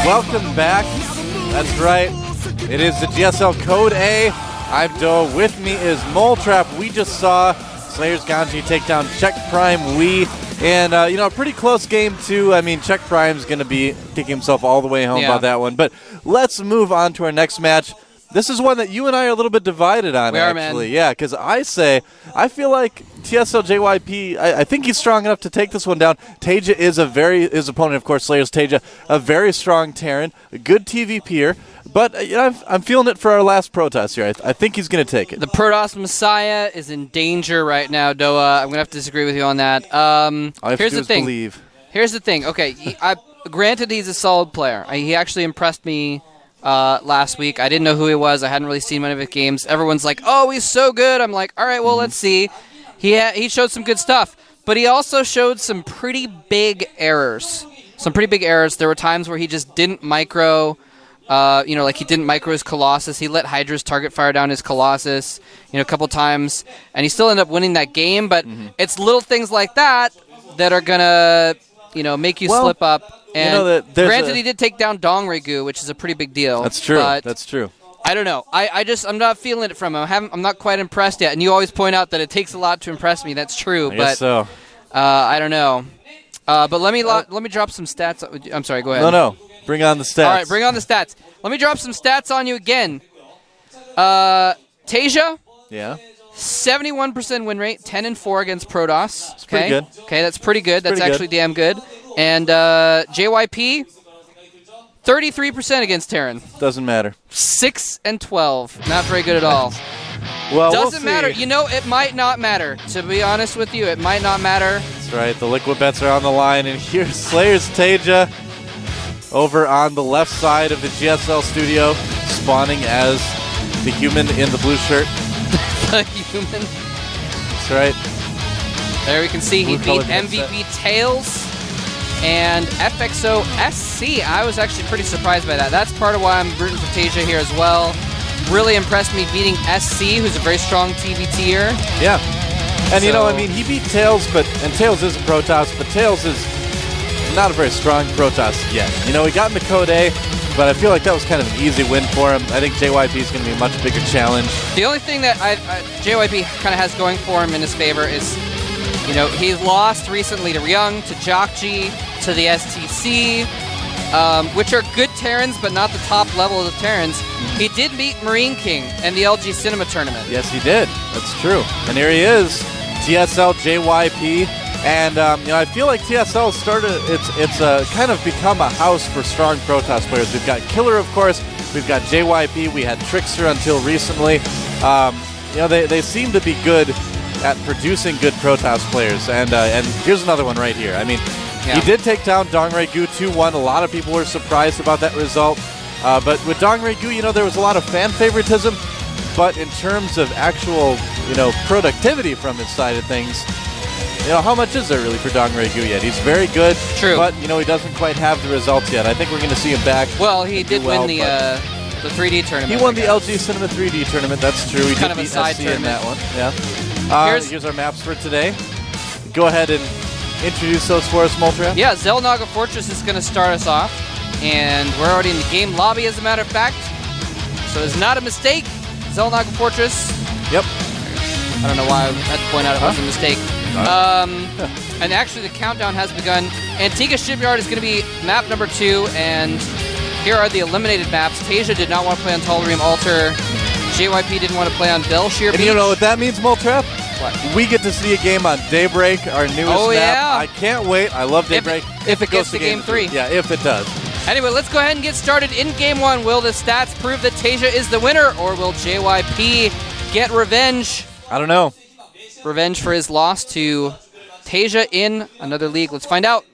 Welcome back. That's right. It is the GSL Code A. I'm Doa. With me is Moletrap. We just saw Slayers Ganji take down Check Prime Wee. And, a pretty close game, too. I mean, Check Prime's going to be kicking himself all the way home about that one. But let's move on to our next match. This is one that you and I are a little bit divided on, actually. Yeah, because I feel like TSL JYP, I think he's strong enough to take this one down. TaeJa is his opponent, of course, Slayers TaeJa, a very strong Terran, a good TVP'er. But I'm feeling it for our last Protoss here. I think he's going to take it. The Protoss Messiah is in danger right now, Doa. I'm going to have to disagree with you on that. All you have to do is believe. Here's the thing. Okay, granted he's a solid player. He actually impressed me last week. I didn't know who he was. I hadn't really seen many of his games. Everyone's like, oh, he's so good. I'm like, all right, well, let's see. He showed some good stuff. But he also showed some pretty big errors. There were times where he just didn't micro... like he didn't micro his Colossus. He let Hydra's target fire down his Colossus, a couple times, and he still ended up winning that game. But it's little things like that that are gonna, make you slip up. And granted, he did take down Dong Regu, which is a pretty big deal. That's true. That's true. I don't know. I'm not feeling it from him. I'm not quite impressed yet. And you always point out that it takes a lot to impress me. That's true. I guess so. I don't know. But let me drop some stats. I'm sorry. Go ahead. No. Bring on the stats. All right, bring on the stats. Let me drop some stats on you again. TaeJa. Yeah. 71% win rate, 10-4 against Protoss. That's pretty good. Okay, that's pretty good. That's actually damn good. And JYP, 33% against Terran. Doesn't matter. 6-12. Not very good at all. Well, doesn't matter. It might not matter. To be honest with you, it might not matter. That's right. The liquid bets are on the line, and here's Slayers TaeJa over on the left side of the GSL studio, spawning as the human in the blue shirt. The human. That's right. There we can see he beat MVP Tails and FXO SC. I was actually pretty surprised by that. That's part of why I'm rooting for TaeJa here as well. Really impressed me beating SC, who's a very strong TVT'er. Yeah. And he beat Tails, and Tails is a Protoss, but Tails is not a very strong Protoss yet. He got in the Code A, but I feel like that was kind of an easy win for him. I think JYP is going to be a much bigger challenge. The only thing that JYP kind of has going for him in his favor is, he lost recently to Ryung, to Jokji, to the STC, which are good Terrans, but not the top level of the Terrans. He did beat Marine King in the LG Cinema Tournament. Yes, he did. That's true. And here he is, TSL JYP. And, I feel like TSL it's kind of become a house for strong Protoss players. We've got Killer, of course. We've got JYP. We had Trickster until recently. They seem to be good at producing good Protoss players. And here's another one right here. I mean, he did take down Dong Regu 2-1. A lot of people were surprised about that result. But with Dong Regu, there was a lot of fan favoritism. But in terms of actual, productivity from his side of things, how much is there really for Dong Regu yet? He's very good. True. But, he doesn't quite have the results yet. I think we're going to see him back. Well, he did win the 3D tournament. He won the LG Cinema 3D tournament. That's true. He kind did of a beat side SC tournament. in that one. Yeah. Here's our maps for today. Go ahead and introduce those for us, Moletrap. Yeah, Xel'Naga Fortress is going to start us off. And we're already in the game lobby, as a matter of fact. So it's not a mistake. Xel'Naga Fortress. Yep. I don't know why I had to point out it was a mistake. And actually the countdown has begun. Antigua Shipyard is going to be map number 2, and here are the eliminated maps. TaeJa did not want to play on Tal'Darim Altar. JYP didn't want to play on Belshir Beach. And you know what that means, Moletrap? What? We get to see a game on Daybreak, our newest map. Yeah. I can't wait. I love Daybreak. If it gets to game 3. Yeah, if it does. Anyway, let's go ahead and get started in game 1. Will the stats prove that TaeJa is the winner, or will JYP get revenge? I don't know. Revenge for his loss to TaeJa in another league. Let's find out.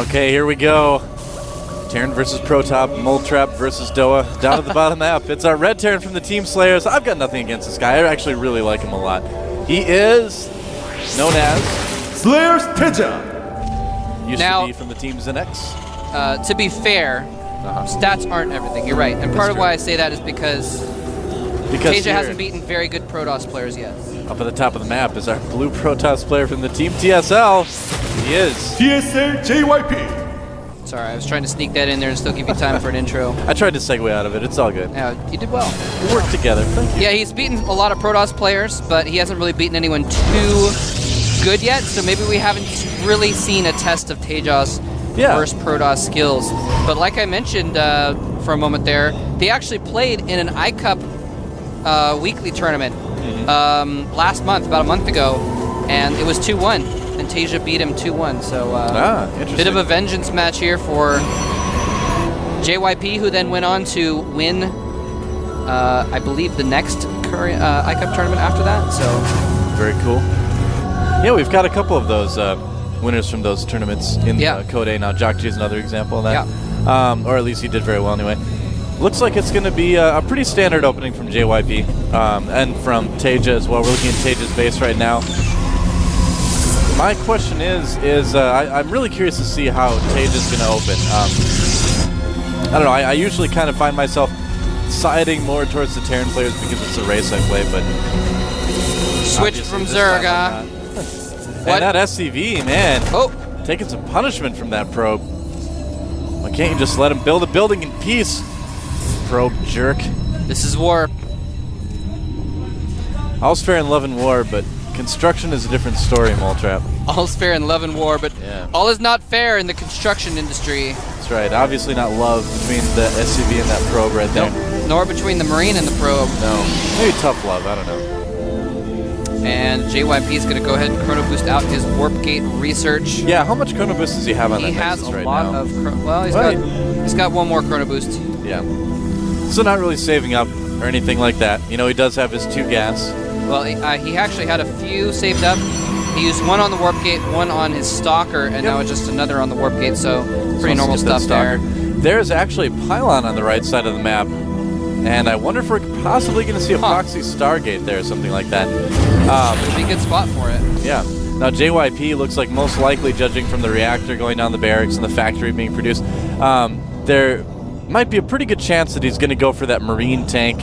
Okay, here we go. Terran versus Protop, Moletrap versus Doa. Down at the bottom map, it's our red Terran from the Team Slayers. I've got nothing against this guy. I actually really like him a lot. He is known as Slayers TaeJa. Used to be from the Team Zenex. To be fair, Stats aren't everything. You're right. And part of why I say that is because TaeJa hasn't beaten very good Protoss players yet. Up at the top of the map is our blue Protoss player from the team TSL. He is TSL JYP. Sorry, I was trying to sneak that in there and still give you time for an intro. I tried to segue out of it. It's all good. Yeah, you did well. We worked together. Thank you. Yeah, he's beaten a lot of Protoss players, but he hasn't really beaten anyone too good yet, so maybe we haven't really seen a test of TaeJa's first Protoss skills. But like I mentioned for a moment there, they actually played in an iCup weekly tournament last month, about a month ago, and it was 2-1, and TaeJa beat him 2-1. So interesting. bit of a vengeance match here for JYP, who then went on to win, I believe, the next current iCup tournament after that. So very cool. Yeah, we've got a couple of those winners from those tournaments in Code A now. Jock G is another example of that. Yeah. Or at least he did very well anyway. Looks like it's going to be a pretty standard opening from JYP and from TaeJa as well. We're looking at TaeJa's base right now. My question is I'm really curious to see how TaeJa's going to open. I don't know. I usually kind of find myself siding more towards the Terran players because it's a race I play, but switched from Zerga. And that SCV, man. Oh, taking some punishment from that probe. Why can't you just let him build a building in peace? Probe jerk. This is war. All's fair in love and war, but construction is a different story, Moltrap. All's fair in love and war, but all is not fair in the construction industry. That's right. Obviously not love between the SCV and that probe right there. Nope. Nor between the Marine and the probe. No. Maybe tough love. I don't know. And JYP is going to go ahead and chrono boost out his warp gate research. Yeah, how much chrono boost does he have on that Nexus right now? He has a lot of he's got one more chrono boost. Yeah. So not really saving up or anything like that. You know, he does have his 2 gas. Well, he actually had a few saved up. He used one on the warp gate, one on his stalker, and now just another on the warp gate, so pretty normal stuff there. There's actually a pylon on the right side of the map, and I wonder if we're possibly going to see a proxy Stargate there or something like that. It'd be a good spot for it. Yeah. Now JYP looks like most likely, judging from the reactor going down the barracks and the factory being produced, there might be a pretty good chance that he's going to go for that Marine tank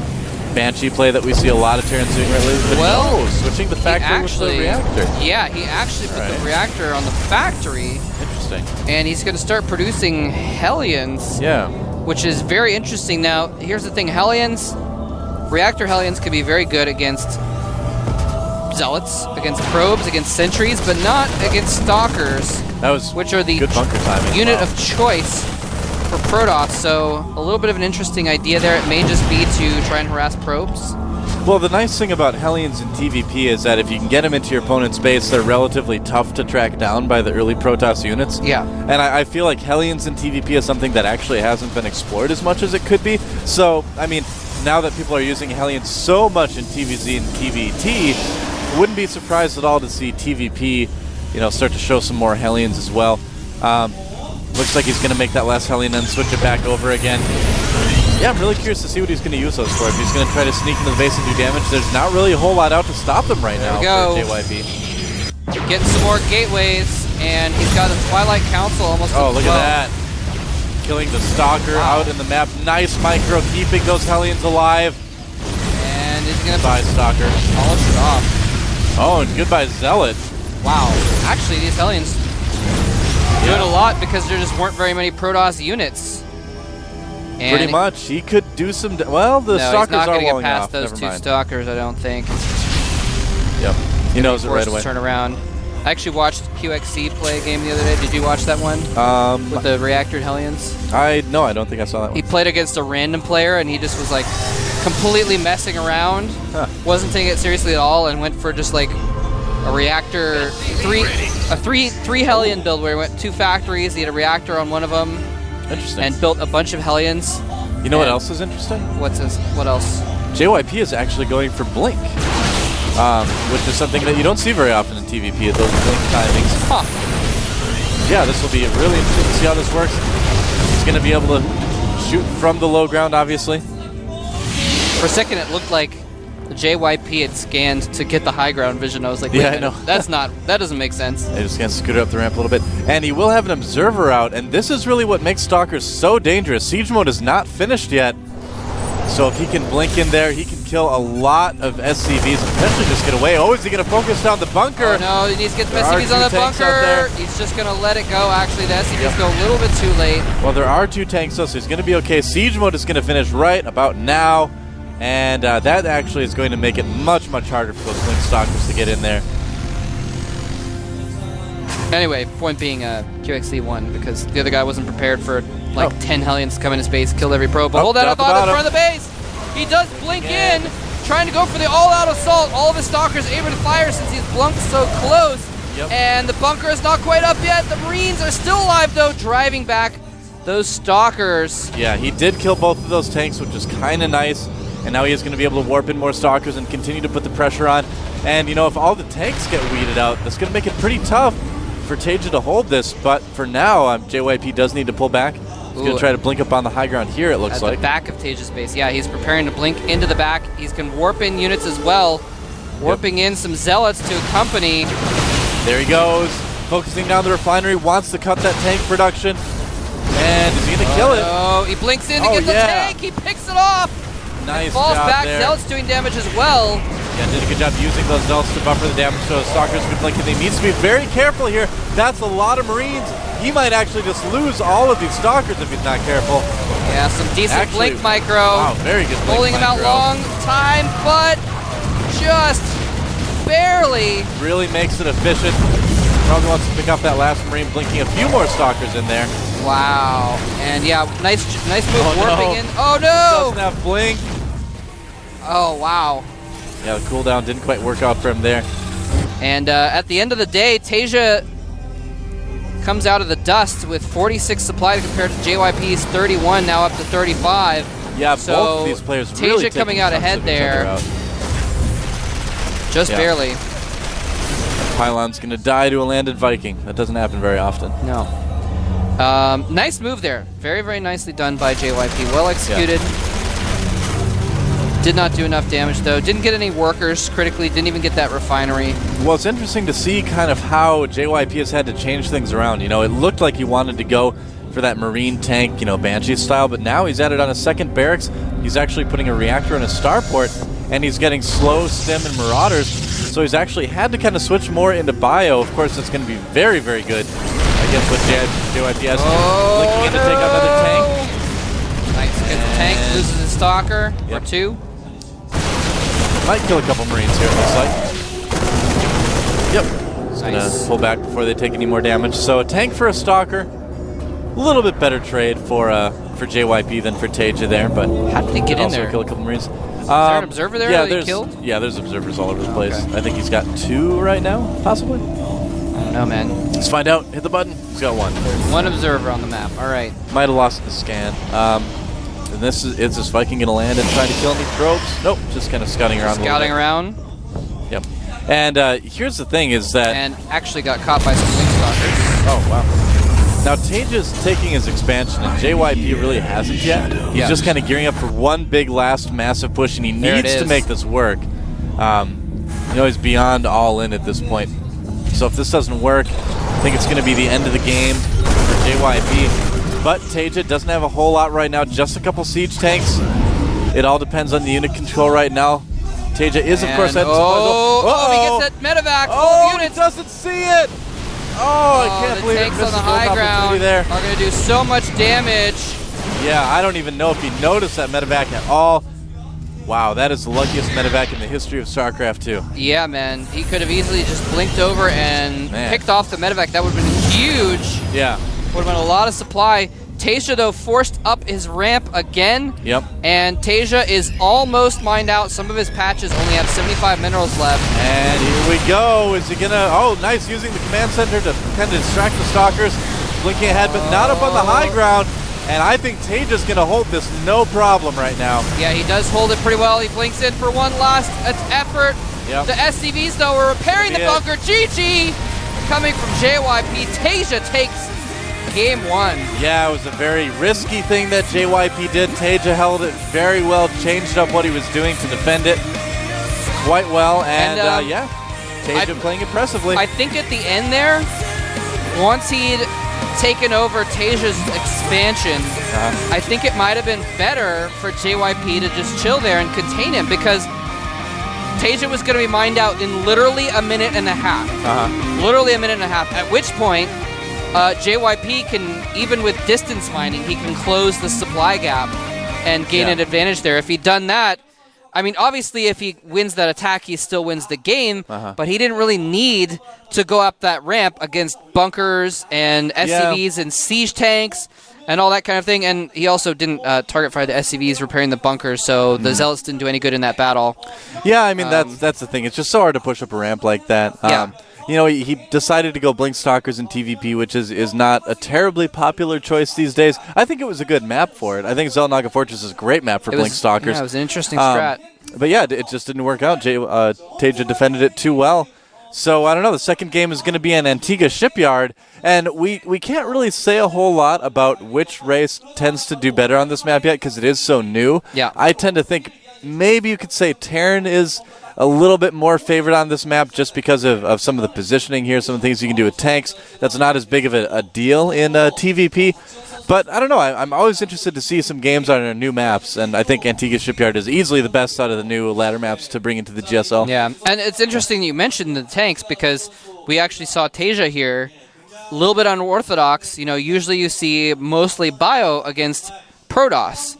Banshee play that we see a lot of Terrans doing lately. But no, switching the factory with the reactor. Yeah, he actually put the reactor on the factory. Interesting. And he's going to start producing Hellions. Yeah. Which is very interesting. Now, here's the thing. Reactor Hellions can be very good against Zealots, against probes, against sentries, but not against Stalkers, which are the good bunker timing. Unit of choice for Protoss. So a little bit of an interesting idea there. It may just be to try and harass probes. Well, the nice thing about Hellions in TVP is that if you can get them into your opponent's base, they're relatively tough to track down by the early Protoss units. Yeah. And I feel like Hellions in TVP is something that actually hasn't been explored as much as it could be. So, I mean, now that people are using Hellions so much in TVZ and TVT, wouldn't be surprised at all to see TVP, start to show some more Hellions as well. Looks like he's going to make that last Hellion and switch it back over again. Yeah, I'm really curious to see what he's going to use those for. If he's going to try to sneak into the base and do damage, there's not really a whole lot out to stop them right now for JYP. Getting some more gateways, and he's got a Twilight Council almost. Oh, look at that. Killing the Stalker out in the map. Nice micro, keeping those Hellions alive. And he's going to goodbye, Stalker. Polish it off. Oh, and goodbye, Zealot. Wow. Actually, these Hellions doing a lot because there just weren't very many Protoss units. And pretty much. He could do some... Well, the Stalkers are walling off. No, he's not going to get past those 2 Stalkers, I don't think. Yep. He knows it right away. Turn around. I actually watched QXC play a game the other day. Did you watch that one? With the Reactor Hellions? No, I don't think I saw that one. He played against a random player, and he just was, like, completely messing around. Wasn't taking it seriously at all, and went for just, like, a reactor... three Hellion build where he went 2 factories. He had a reactor on one of them. Interesting. And built a bunch of Hellions. You know what else is interesting? What else? JYP is actually going for Blink, which is something that you don't see very often in TVP, those Blink timings. Huh. Yeah, this will be really interesting to see how this works. He's going to be able to shoot from the low ground, obviously. For a second, it looked like the JYP had scanned to get the high ground vision. I was like, wait Yeah, a minute, I know. that doesn't make sense. They're just going to scoot up the ramp a little bit. And he will have an observer out, and this is really what makes Stalkers so dangerous. Siege mode is not finished yet, so if he can blink in there, he can kill a lot of SCVs and potentially just get away. Oh, is he going to focus down the bunker? Oh no, he needs to get the There are SCVs on the two tanks out bunker. there. He's just going to let it go. Actually, the SCVs go a little bit too late. Well, there are 2 tanks, though, so he's going to be okay. Siege mode is going to finish right about now, and that actually is going to make it much, much harder for those Blink Stalkers to get in there. Anyway, point being, QXC won because the other guy wasn't prepared for like 10 Hellions to come in his base, killed every pro. But hold that down the thought in bottom. front of the base. He does blink in, trying to go for the all-out assault. All of his Stalkers able to fire since he's blunked so close. Yep. And the bunker is not quite up yet. The Marines are still alive, though, driving back those Stalkers. Yeah, he did kill both of those tanks, which is kind of nice. And now he is going to be able to warp in more Stalkers and continue to put the pressure on. And, you know, if all the tanks get weeded out, that's going to make it pretty tough for TaeJa to hold this. But for now, JYP does need to pull back. He's going to try to blink up on the high ground here, it looks like. At the back of TaeJa's base. Yeah, he's preparing to blink into the back. He's can warp in units as well. Warping in some Zealots to accompany. There he goes. Focusing down the refinery. Wants to cut that tank production. And is he going to kill it? Oh, he blinks in to Oh, get the yeah. tank. He picks it off. Nice Falls job back. there. Zealot's doing damage as well. Yeah, did a good job using those Zealots to buffer the damage so Stalkers can blink. And he needs to be very careful here. That's a lot of Marines. He might actually just lose all of these Stalkers if he's not careful. Yeah, some decent Actually, blink micro. Wow, very good blink Holding him out micro. long time, but just barely. Really makes it efficient. Probably wants to pick up that last Marine, blinking a few more Stalkers in there. Wow. And yeah, nice move Oh, warping no. in. Oh Doesn't no! have blink. Oh wow. Yeah, the cooldown didn't quite work out for him there. And at the end of the day, TaeJa comes out of the dust with 46 supply compared to JYP's 31, now up to 35. Yeah, So, both of these players really TaeJa coming taking out chunks ahead of each other there. out. Just Yeah. barely. Pylon's going to die to a landed Viking. That doesn't happen very often. No. Nice move there. Very, very nicely done by JYP. Well executed. Did not do enough damage, though. Didn't get any workers critically. Didn't even get that refinery. Well, it's interesting to see kind of how JYP has had to change things around. You know, it looked like he wanted to go for that Marine tank, you know, Banshee style, but now he's added on a second barracks. He's actually putting a reactor in a starport, and he's getting slow, stim, and marauders. So he's actually had to kind of switch more into bio. Of course, it's going to be very, very good against what JYP has. Blinking in to take out another tank. Nice. Gets the tank, loses his stalker, or Yep. 2. Might kill a couple Marines here, it looks like. Yep. He's going Nice. to pull back before they take any more damage. So a tank for a stalker. A little bit better trade for JYP than for TaeJa there, but How did he get in also there? kill a couple Marines. Is there an observer there that he there's, killed? Yeah, there's observers all over the place. Okay. I think he's got 2 right now, possibly. I don't know, man. Let's find out. Hit the button. He's got 1. One observer on the map. All right. Might have lost the scan. And is this Viking going to land and try to kill any probes? Nope, just kind of scouting around. Scouting a little around. bit. Yep. And here's the thing is that... And actually got caught by some Blink Stalkers. Oh, wow. Now, TaeJa's taking his expansion, and JYP really hasn't yet. He's Yeah. just kind of gearing up for one big last massive push, and he There it needs to is. make this work. You know, he's beyond all in at this point. So if this doesn't work, I think it's going to be the end of the game for JYP. But TaeJa doesn't have a whole lot right now, just a couple siege tanks. It all depends on the unit control right now. TaeJa is, of course, at he gets that medevac full Oh, of he units. doesn't see it! Oh, I can't the believe it tanks missed on the a gold high opportunity ground there. are going to do so much damage. Yeah, I don't even know if he noticed that medevac at all. Wow, that is the luckiest medevac in the history of StarCraft 2. Yeah, man. He could have easily just blinked over and picked off the medevac. That would have been huge. Yeah. Would have been a lot of supply. TaeJa, though, forced up his ramp again. Yep. And TaeJa is almost mined out. Some of his patches only have 75 minerals left. And here we go. Is he going to... Oh, nice. Using the command center to kind of distract the stalkers. Blinking ahead, but not up on the high ground. And I think TaeJa's going to hold this no problem right now. Yeah, he does hold it pretty well. He blinks in for one last effort. Yep. The SCVs, though, are repairing the bunker. GG! Coming from JYP. TaeJa takes game 1. Yeah, it was a very risky thing that JYP did. TaeJa held it very well, changed up what he was doing to defend it. quite well, and, And, TaeJa playing impressively. I think at the end there, once he'd taken over TaeJa's expansion, I think it might have been better for JYP to just chill there and contain him, because TaeJa was going to be mined out in literally a minute and a half. Literally a minute and a half, at which point JYP can, even with distance mining, he can close the supply gap and gain an advantage there. If he'd done that, I mean, obviously, if he wins that attack, he still wins the game, but he didn't really need to go up that ramp against bunkers and SCVs and siege tanks and all that kind of thing. And he also didn't target fire the SCVs repairing the bunkers, so the Zealots didn't do any good in that battle. Yeah, I mean, that's the thing. It's just so hard to push up a ramp like that. You know, he decided to go Blink Stalkers in TVP, which is not a terribly popular choice these days. I think it was a good map for it. I think Zelnaga Fortress is a great map for Blink Stalkers. Yeah, it was an interesting strat. But yeah, it just didn't work out. TaeJa defended it too well. So, I don't know. The second game is going to be in Antigua Shipyard, and we can't really say a whole lot about which race tends to do better on this map yet because it is so new. Yeah. I tend to think maybe you could say Terran is a little bit more favored on this map just because of some of the positioning here, some of the things you can do with tanks. That's not as big of a deal in TVP. But I don't know. I'm always interested to see some games on our new maps, and I think Antigua Shipyard is easily the best out of the new ladder maps to bring into the GSL. Yeah, and it's interesting that you mentioned the tanks because we actually saw TaeJa here, a little bit unorthodox. You know, usually you see mostly Bio against Protoss.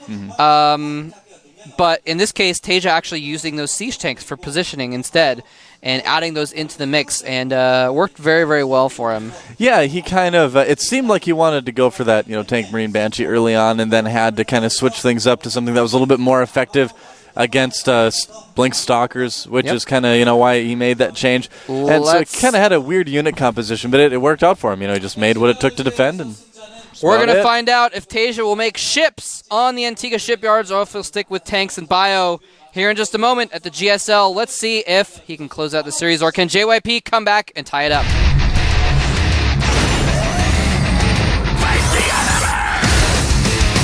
But in this case, TaeJa actually using those siege tanks for positioning instead and adding those into the mix, and worked very, very well for him. Yeah, he kind of, it seemed like he wanted to go for that, Tank Marine Banshee early on and then had to kind of switch things up to something that was a little bit more effective against Blink Stalkers, which is kind of, why he made that change. And so it kind of had a weird unit composition, but it worked out for him. He just made what it took to defend, and we're going to find out if TaeJa will make ships on the Antigua Shipyards or if he'll stick with tanks and bio here in just a moment at the GSL. Let's see if he can close out the series, or can JYP come back and tie it up.